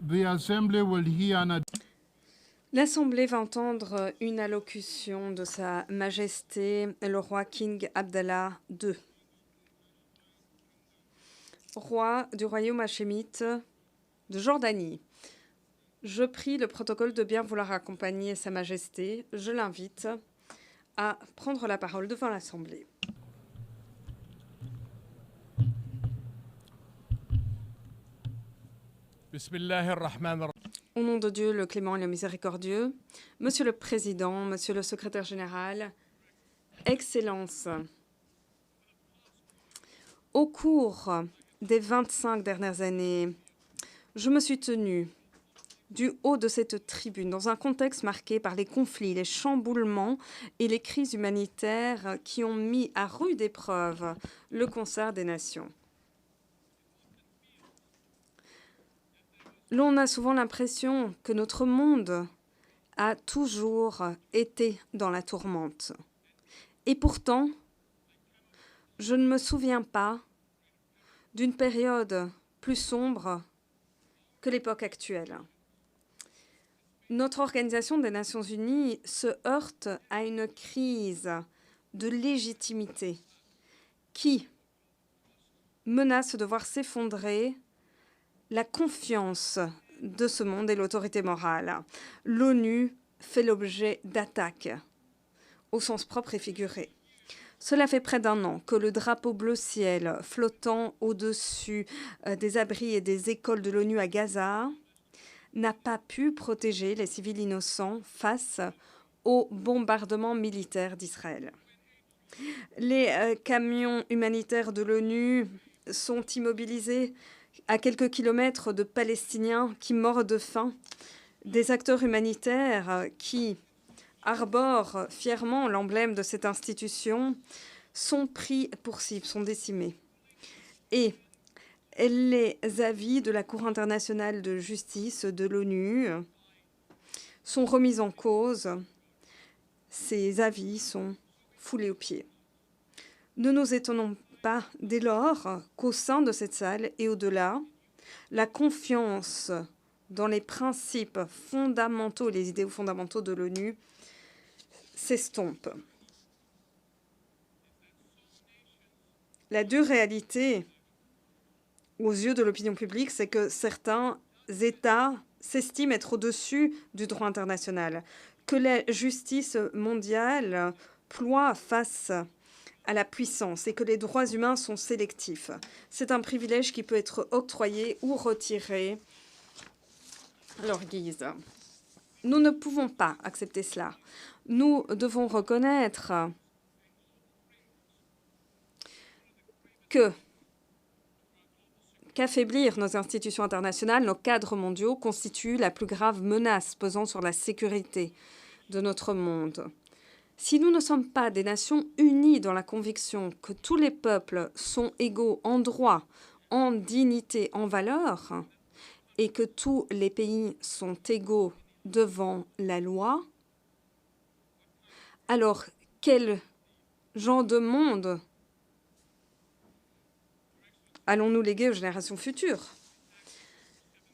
The Assembly will hear an L'Assemblée va entendre une allocution de Sa Majesté le roi King Abdallah II, roi du royaume hachémite de Jordanie. Je prie le protocole de bien vouloir accompagner Sa Majesté. Je l'invite à prendre la parole devant l'Assemblée. Au nom de Dieu, le clément et le miséricordieux, Monsieur le Président, Monsieur le Secrétaire général, Excellences, au cours des 25 dernières années, je me suis tenue du haut de cette tribune dans un contexte marqué par les conflits, les chamboulements et les crises humanitaires qui ont mis à rude épreuve le concert des nations. L'on a souvent l'impression que notre monde a toujours été dans la tourmente. Et pourtant, je ne me souviens pas d'une période plus sombre que l'époque actuelle. Notre Organisation des Nations Unies se heurte à une crise de légitimité qui menace de voir s'effondrer la confiance de ce monde et l'autorité morale. L'ONU fait l'objet d'attaques au sens propre et figuré. Cela fait près d'un an que le drapeau bleu ciel flottant au-dessus des abris et des écoles de l'ONU à Gaza n'a pas pu protéger les civils innocents face aux bombardements militaires d'Israël. Les camions humanitaires de l'ONU sont immobilisés à quelques kilomètres de Palestiniens qui meurent de faim. Des acteurs humanitaires qui arborent fièrement l'emblème de cette institution sont pris pour cible, sont décimés. Et les avis de la Cour internationale de justice de l'ONU sont remis en cause. Ces avis sont foulés aux pieds. Ne nous étonnons pas dès lors qu'au sein de cette salle et au-delà, la confiance dans les principes fondamentaux, les idéaux fondamentaux de l'ONU s'estompe. La dure réalité, aux yeux de l'opinion publique, c'est que certains États s'estiment être au-dessus du droit international, que la justice mondiale ploie face à la puissance et que les droits humains sont sélectifs. C'est un privilège qui peut être octroyé ou retiré à leur guise. Nous ne pouvons pas accepter cela. Nous devons reconnaître qu'affaiblir nos institutions internationales, nos cadres mondiaux, constitue la plus grave menace pesant sur la sécurité de notre monde. Si nous ne sommes pas des nations unies dans la conviction que tous les peuples sont égaux en droit, en dignité, en valeur, et que tous les pays sont égaux devant la loi, alors quel genre de monde allons-nous léguer aux générations futures?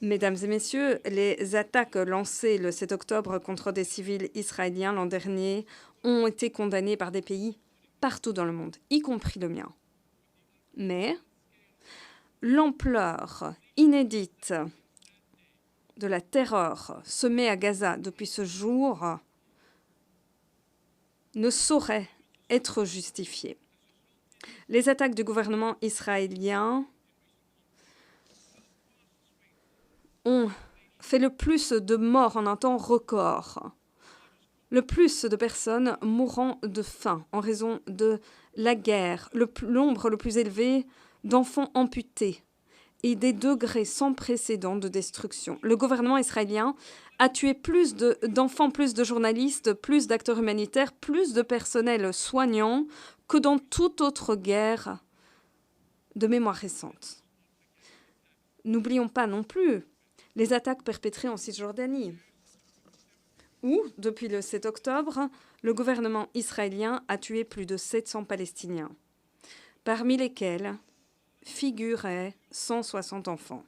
Mesdames et messieurs, les attaques lancées le 7 octobre contre des civils israéliens l'an dernier ont été condamnées par des pays partout dans le monde, y compris le mien. Mais l'ampleur inédite de la terreur semée à Gaza depuis ce jour ne saurait être justifiée. Les attaques du gouvernement israélien ont fait le plus de morts en un temps record, le plus de personnes mourant de faim en raison de la guerre, le nombre le plus élevé d'enfants amputés et des degrés sans précédent de destruction. Le gouvernement israélien a tué plus d'enfants, plus de journalistes, plus d'acteurs humanitaires, plus de personnel soignant que dans toute autre guerre de mémoire récente. N'oublions pas non plus les attaques perpétrées en Cisjordanie, où, depuis le 7 octobre, le gouvernement israélien a tué plus de 700 Palestiniens, parmi lesquels figuraient 160 enfants.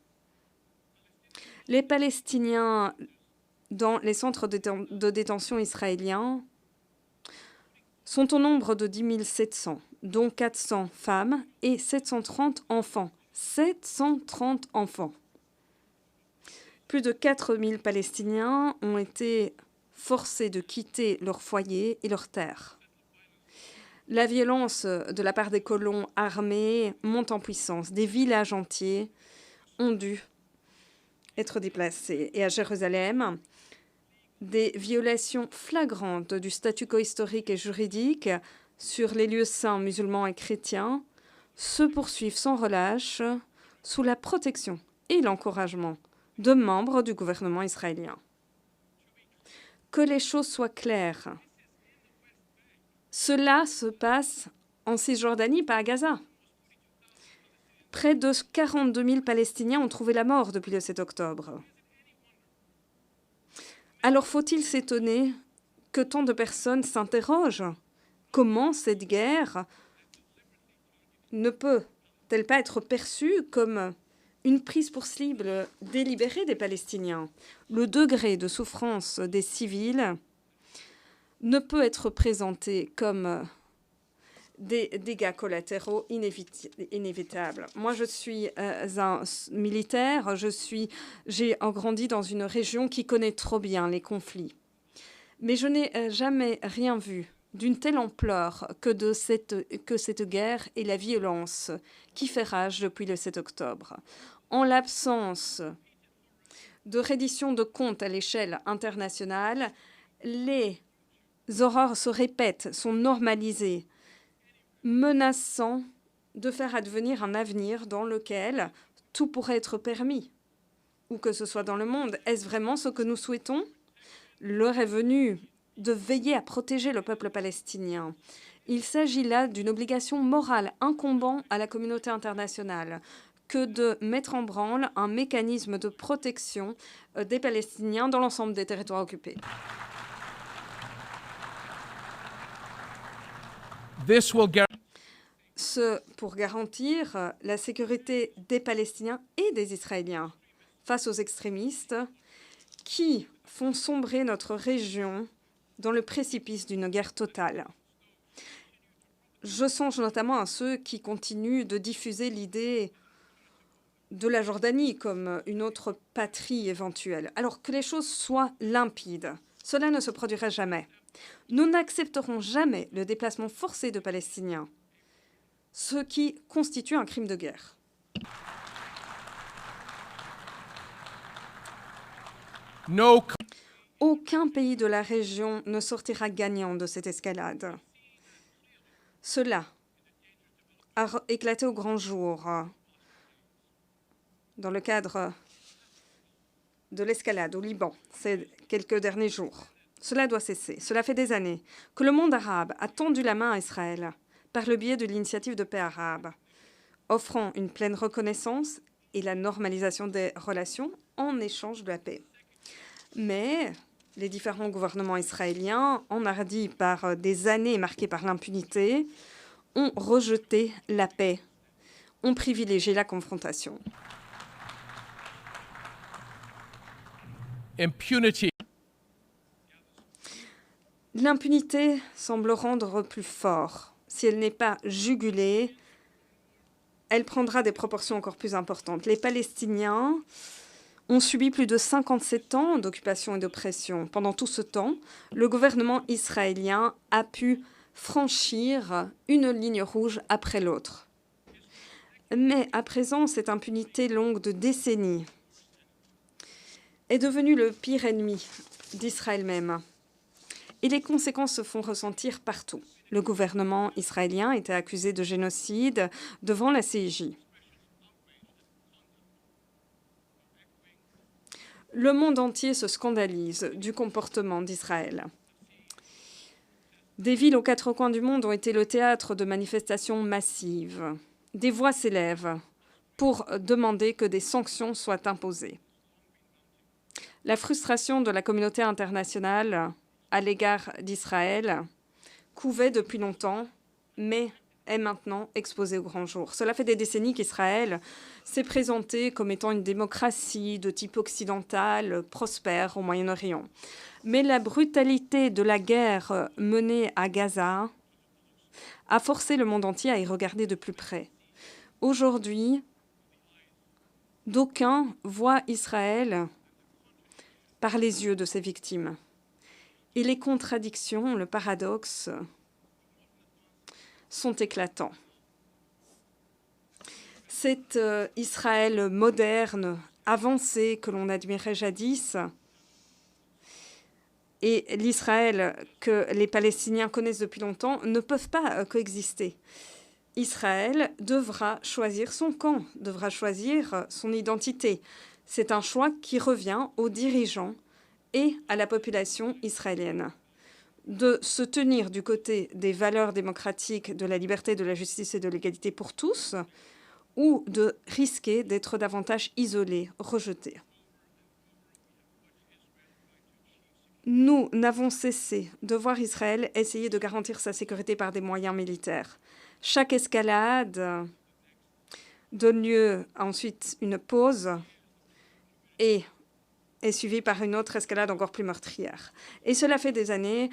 Les Palestiniens dans les centres de détention israéliens sont au nombre de 10 700, dont 400 femmes et 730 enfants. 730 enfants. Plus de 4 000 Palestiniens ont été forcés de quitter leur foyer et leur terre. La violence de la part des colons armés monte en puissance. Des villages entiers ont dû être déplacés. Et à Jérusalem, des violations flagrantes du statu quo historique et juridique sur les lieux saints musulmans et chrétiens se poursuivent sans relâche sous la protection et l'encouragement de membres du gouvernement israélien. Que les choses soient claires. Cela se passe en Cisjordanie, pas à Gaza. Près de 42 000 Palestiniens ont trouvé la mort depuis le 7 octobre. Alors faut-il s'étonner que tant de personnes s'interrogent? Comment cette guerre ne peut-elle pas être perçue comme une prise pour cible délibérée des Palestiniens? Le degré de souffrance des civils ne peut être présenté comme des dégâts collatéraux inévitables. Moi, je suis un militaire, j'ai grandi dans une région qui connaît trop bien les conflits. Mais je n'ai jamais rien vu d'une telle ampleur que cette guerre et la violence qui fait rage depuis le 7 octobre. En l'absence de reddition de comptes à l'échelle internationale, les horreurs se répètent, sont normalisées, menaçant de faire advenir un avenir dans lequel tout pourrait être permis, où que ce soit dans le monde. Est-ce vraiment ce que nous souhaitons? L'heure est venue de veiller à protéger le peuple palestinien. Il s'agit là d'une obligation morale incombant à la communauté internationale que de mettre en branle un mécanisme de protection des Palestiniens dans l'ensemble des territoires occupés. Ce pour garantir la sécurité des Palestiniens et des Israéliens face aux extrémistes qui font sombrer notre région dans le précipice d'une guerre totale. Je songe notamment à ceux qui continuent de diffuser l'idée de la Jordanie comme une autre patrie éventuelle. Alors que les choses soient limpides, cela ne se produira jamais. Nous n'accepterons jamais le déplacement forcé de Palestiniens, ce qui constitue un crime de guerre. Aucun pays de la région ne sortira gagnant de cette escalade. Cela a éclaté au grand jour dans le cadre de l'escalade au Liban ces quelques derniers jours. Cela doit cesser. Cela fait des années que le monde arabe a tendu la main à Israël par le biais de l'initiative de paix arabe, offrant une pleine reconnaissance et la normalisation des relations en échange de la paix. Mais les différents gouvernements israéliens, enhardis par des années marquées par l'impunité, ont rejeté la paix, ont privilégié la confrontation. L'impunité semble rendre plus fort. Si elle n'est pas jugulée, elle prendra des proportions encore plus importantes. Les Palestiniens ont subi plus de 57 ans d'occupation et d'oppression. Pendant tout ce temps, le gouvernement israélien a pu franchir une ligne rouge après l'autre. Mais à présent, cette impunité longue de décennies est devenue le pire ennemi d'Israël même. Et les conséquences se font ressentir partout. Le gouvernement israélien était accusé de génocide devant la CIJ. Le monde entier se scandalise du comportement d'Israël. Des villes aux quatre coins du monde ont été le théâtre de manifestations massives. Des voix s'élèvent pour demander que des sanctions soient imposées. La frustration de la communauté internationale à l'égard d'Israël couvait depuis longtemps, mais est maintenant exposée au grand jour. Cela fait des décennies qu'Israël s'est présenté comme étant une démocratie de type occidental, prospère au Moyen-Orient. Mais la brutalité de la guerre menée à Gaza a forcé le monde entier à y regarder de plus près. Aujourd'hui, d'aucuns voient Israël par les yeux de ses victimes. Et les contradictions, le paradoxe, sont éclatants. Cet Israël moderne, avancé, que l'on admirait jadis, et l'Israël que les Palestiniens connaissent depuis longtemps ne peuvent pas coexister. Israël devra choisir son camp, devra choisir son identité. C'est un choix qui revient aux dirigeants et à la population israélienne. De se tenir du côté des valeurs démocratiques, de la liberté, de la justice et de l'égalité pour tous, ou de risquer d'être davantage isolés, rejetés. Nous n'avons cessé de voir Israël essayer de garantir sa sécurité par des moyens militaires. Chaque escalade donne lieu à ensuite une pause et est suivie par une autre escalade encore plus meurtrière. Et cela fait des années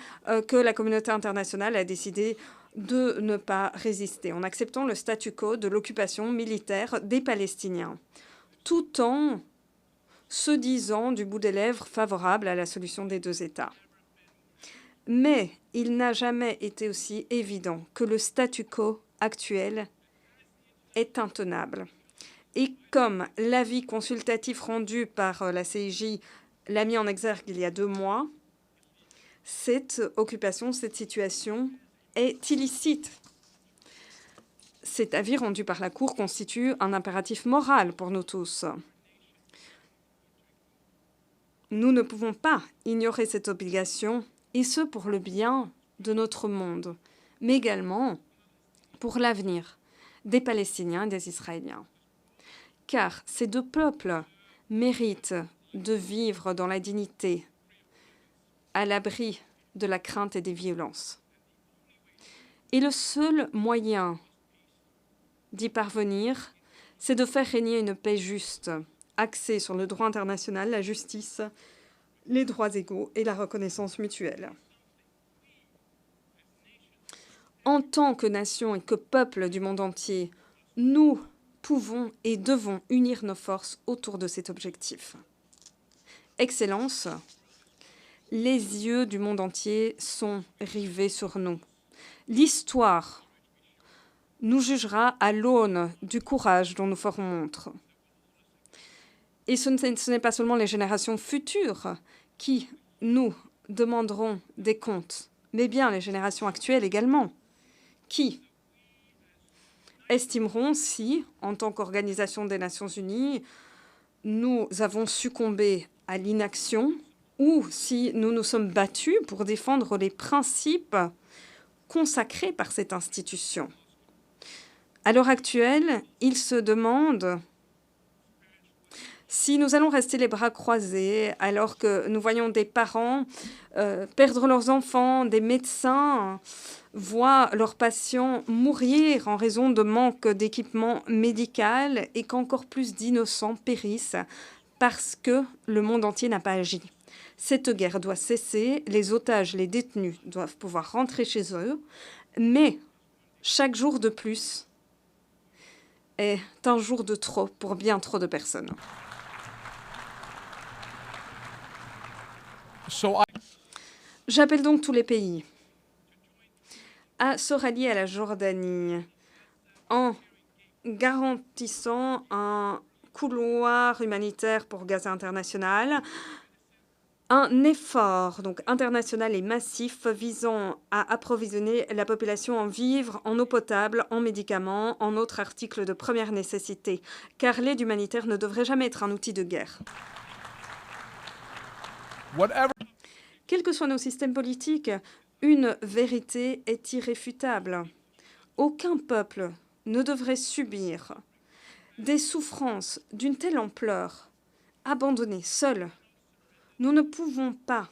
que la communauté internationale a décidé de ne pas résister en acceptant le statu quo de l'occupation militaire des Palestiniens, tout en se disant du bout des lèvres favorable à la solution des deux États. Mais il n'a jamais été aussi évident que le statu quo actuel est intenable. Et comme l'avis consultatif rendu par la CIJ l'a mis en exergue il y a 2 mois, cette occupation, cette situation est illicite. Cet avis rendu par la Cour constitue un impératif moral pour nous tous. Nous ne pouvons pas ignorer cette obligation, et ce pour le bien de notre monde, mais également pour l'avenir des Palestiniens et des Israéliens. Car ces 2 peuples méritent de vivre dans la dignité, à l'abri de la crainte et des violences. Et le seul moyen d'y parvenir, c'est de faire régner une paix juste, axée sur le droit international, la justice, les droits égaux et la reconnaissance mutuelle. En tant que nation et que peuple du monde entier, nous pouvons et devons unir nos forces autour de cet objectif. Excellence, les yeux du monde entier sont rivés sur nous. L'histoire nous jugera à l'aune du courage dont nous ferons montre. Et ce n'est pas seulement les générations futures qui nous demanderont des comptes, mais bien les générations actuelles également, qui estimeront si, en tant qu'Organisation des Nations Unies, nous avons succombé à l'inaction ou si nous nous sommes battus pour défendre les principes consacrés par cette institution. À l'heure actuelle, ils se demandent si nous allons rester les bras croisés alors que nous voyons des parents perdre leurs enfants, des médecins voient leurs patients mourir en raison de manque d'équipement médical et qu'encore plus d'innocents périssent parce que le monde entier n'a pas agi. Cette guerre doit cesser, les otages, les détenus doivent pouvoir rentrer chez eux, mais chaque jour de plus est un jour de trop pour bien trop de personnes. J'appelle donc tous les pays à se rallier à la Jordanie en garantissant un couloir humanitaire pour Gaza international, un effort donc international et massif visant à approvisionner la population en vivres, en eau potable, en médicaments, en autres articles de première nécessité, car l'aide humanitaire ne devrait jamais être un outil de guerre. Quels que soient nos systèmes politiques, une vérité est irréfutable. Aucun peuple ne devrait subir des souffrances d'une telle ampleur, abandonné, seul. Nous ne pouvons pas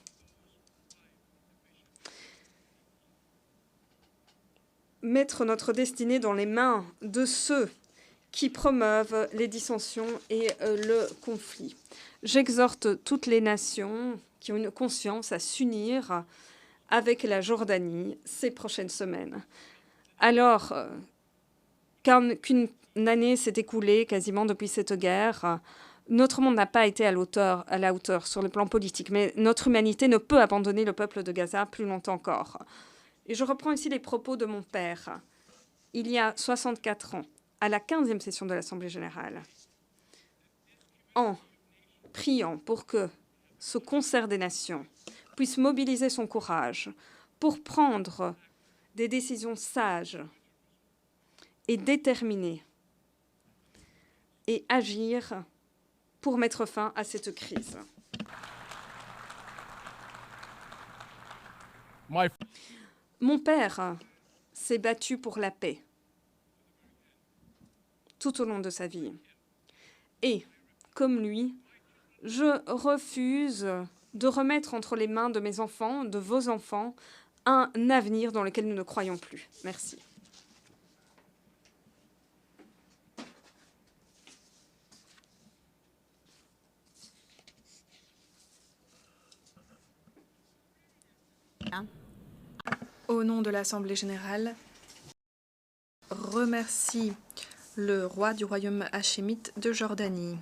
mettre notre destinée dans les mains de ceux qui promeuvent les dissensions et le conflit. J'exhorte toutes les nations qui ont une conscience à s'unir avec la Jordanie ces prochaines semaines. Alors qu'une année s'est écoulée quasiment depuis cette guerre, notre monde n'a pas été à la hauteur sur le plan politique, mais notre humanité ne peut abandonner le peuple de Gaza plus longtemps encore. Et je reprends ici les propos de mon père, il y a 64 ans, à la 15e session de l'Assemblée générale, en priant pour que ce concert des nations puisse mobiliser son courage pour prendre des décisions sages et déterminées et agir pour mettre fin à cette crise. Mon père s'est battu pour la paix tout au long de sa vie. Et, comme lui, je refuse de remettre entre les mains de mes enfants, de vos enfants, un avenir dans lequel nous ne croyons plus. Merci. Au nom de l'Assemblée générale, remercie le roi du royaume hachémite de Jordanie.